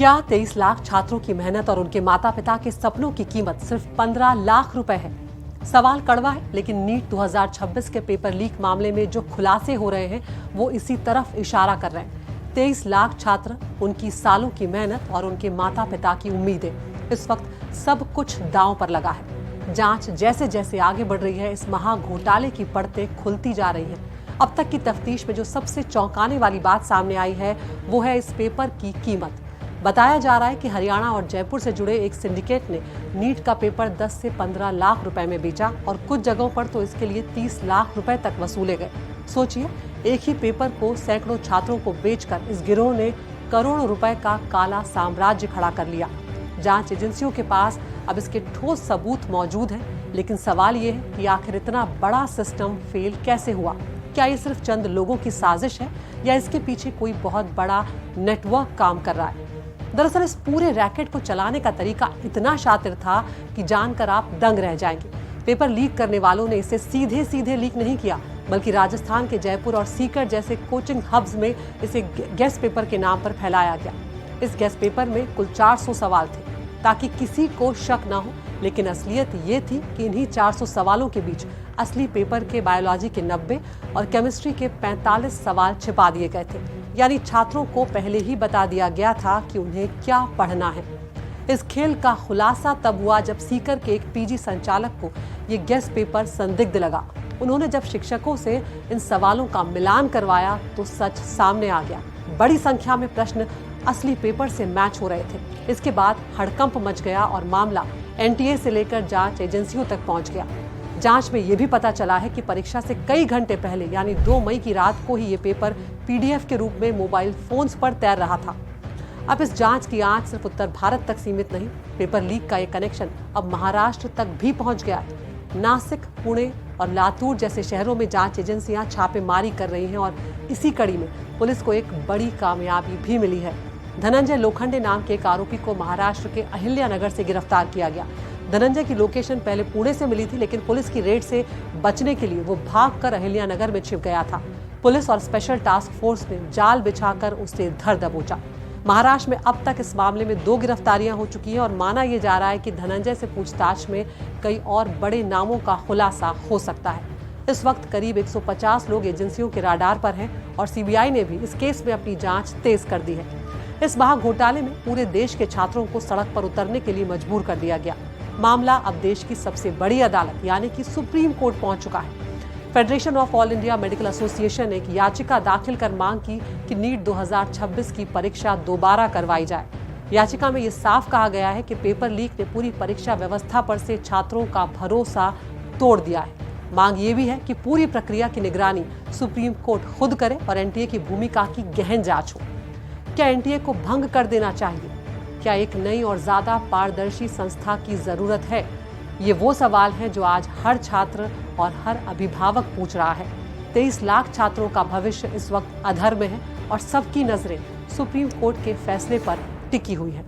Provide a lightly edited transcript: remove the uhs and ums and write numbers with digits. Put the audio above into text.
क्या 23 लाख छात्रों की मेहनत और उनके माता पिता के सपनों की कीमत सिर्फ 15 लाख रुपए है? सवाल कड़वा है, लेकिन नीट 2026 के पेपर लीक मामले में जो खुलासे हो रहे हैं वो इसी तरफ इशारा कर रहे हैं। 23 लाख छात्र, उनकी सालों की मेहनत और उनके माता पिता की उम्मीदें, इस वक्त सब कुछ दांव पर लगा है। जांच जैसे जैसे आगे बढ़ रही है, इस महा घोटाले की परतें खुलती जा रही हैं। अब तक की तफ्तीश में जो सबसे चौंकाने वाली बात सामने आई है वो है इस पेपर की कीमत। बताया जा रहा है कि हरियाणा और जयपुर से जुड़े एक सिंडिकेट ने नीट का पेपर 10 से 15 लाख रुपए में बेचा और कुछ जगहों पर तो इसके लिए 30 लाख रुपए तक वसूले गए। सोचिए, एक ही पेपर को सैकड़ों छात्रों को बेचकर इस गिरोह ने करोड़ों रुपए का काला साम्राज्य खड़ा कर लिया। जांच एजेंसियों के पास अब इसके ठोस सबूत मौजूद हैं, लेकिन सवाल ये है कि आखिर इतना बड़ा सिस्टम फेल कैसे हुआ? क्या ये सिर्फ चंद लोगों की साजिश है या इसके पीछे कोई बहुत बड़ा नेटवर्क काम कर रहा है? दरअसल इस पूरे रैकेट को चलाने का तरीका इतना शातिर था कि जानकर आप दंग रह जाएंगे। पेपर लीक करने वालों ने इसे सीधे सीधे लीक नहीं किया, बल्कि राजस्थान के जयपुर और सीकर जैसे कोचिंग हब्स में इसे गेस्ट पेपर के नाम पर फैलाया गया। इस गेस्ट पेपर में कुल 400 सवाल थे ताकि किसी को शक ना हो, लेकिन असलियत ये थी कि इन्हीं 400 सवालों के बीच असली पेपर के बायोलॉजी के 90 और केमिस्ट्री के 45 सवाल छिपा दिए गए थे। यानी छात्रों को पहले ही बता दिया गया था कि उन्हें क्या पढ़ना है। इस खेल का खुलासा तब हुआ जब सीकर के एक पीजी संचालक को ये गेस्ट पेपर संदिग्ध लगा। उन्होंने जब शिक्षकों से इन सवालों का मिलान करवाया तो सच सामने आ गया। बड़ी संख्या में प्रश्न असली पेपर से मैच हो रहे थे। इसके बाद हड़कंप मच गया और मामला एनटीए से लेकर जांच एजेंसियों तक पहुंच गया। जांच में यह भी पता चला है कि परीक्षा से कई घंटे पहले यानी 2 मई की रात को ही ये पेपर पीडीएफ के रूप में मोबाइल फोन्स पर तैर रहा था। अब इस जांच की आंच सिर्फ उत्तर भारत तक सीमित नहीं, पेपर लीक का ये कनेक्शन अब महाराष्ट्र तक भी पहुंच गया है। नासिक, पुणे और लातूर जैसे शहरों में जांच एजेंसियां छापेमारी कर रही हैं और इसी कड़ी में पुलिस को एक बड़ी कामयाबी भी मिली है। धनंजय लोखंडे नाम के एक आरोपी को महाराष्ट्र के अहिल्यानगर से गिरफ्तार किया गया। धनंजय की लोकेशन पहले पुणे से मिली थी, लेकिन पुलिस की रेड से बचने के लिए वो भागकर अहिल्यानगर में छिप गया था। पुलिस और स्पेशल टास्क फोर्स ने जाल बिछाकर उसे धर दबोचा। महाराष्ट्र में अब तक इस मामले में 2 गिरफ्तारियां हो चुकी हैं और माना यह जा रहा है कि धनंजय से पूछताछ में कई और बड़े नामों का खुलासा हो सकता है। इस वक्त करीब 150 लोग एजेंसियों के राडार पर हैं और सीबीआई ने भी इस केस में अपनी जांच तेज कर दी है। इस महा घोटाले में पूरे देश के छात्रों को सड़क पर उतरने के लिए मजबूर कर दिया गया। मामला अब देश की सबसे बड़ी अदालत यानी कि सुप्रीम कोर्ट पहुंच चुका है। Federation of all India medical association ने एक याचिका दाखिल कर मांग की कि नीट 2026 की परीक्षा दोबारा करवाई जाए। याचिका में ये साफ कहा गया है कि पेपर लीक ने पूरी परीक्षा व्यवस्था पर से छात्रों का भरोसा तोड़ दिया है। मांग ये भी है कि पूरी प्रक्रिया की निगरानी सुप्रीम कोर्ट खुद करे और एनटीए की भूमिका की गहन जांच हो। क्या एनटीए को भंग कर देना चाहिए? क्या एक नई और ज्यादा पारदर्शी संस्था की जरूरत है? ये वो सवाल हैं जो आज हर छात्र और हर अभिभावक पूछ रहा है। 23 लाख छात्रों का भविष्य इस वक्त अधर में है और सबकी नजरें सुप्रीम कोर्ट के फैसले पर टिकी हुई है।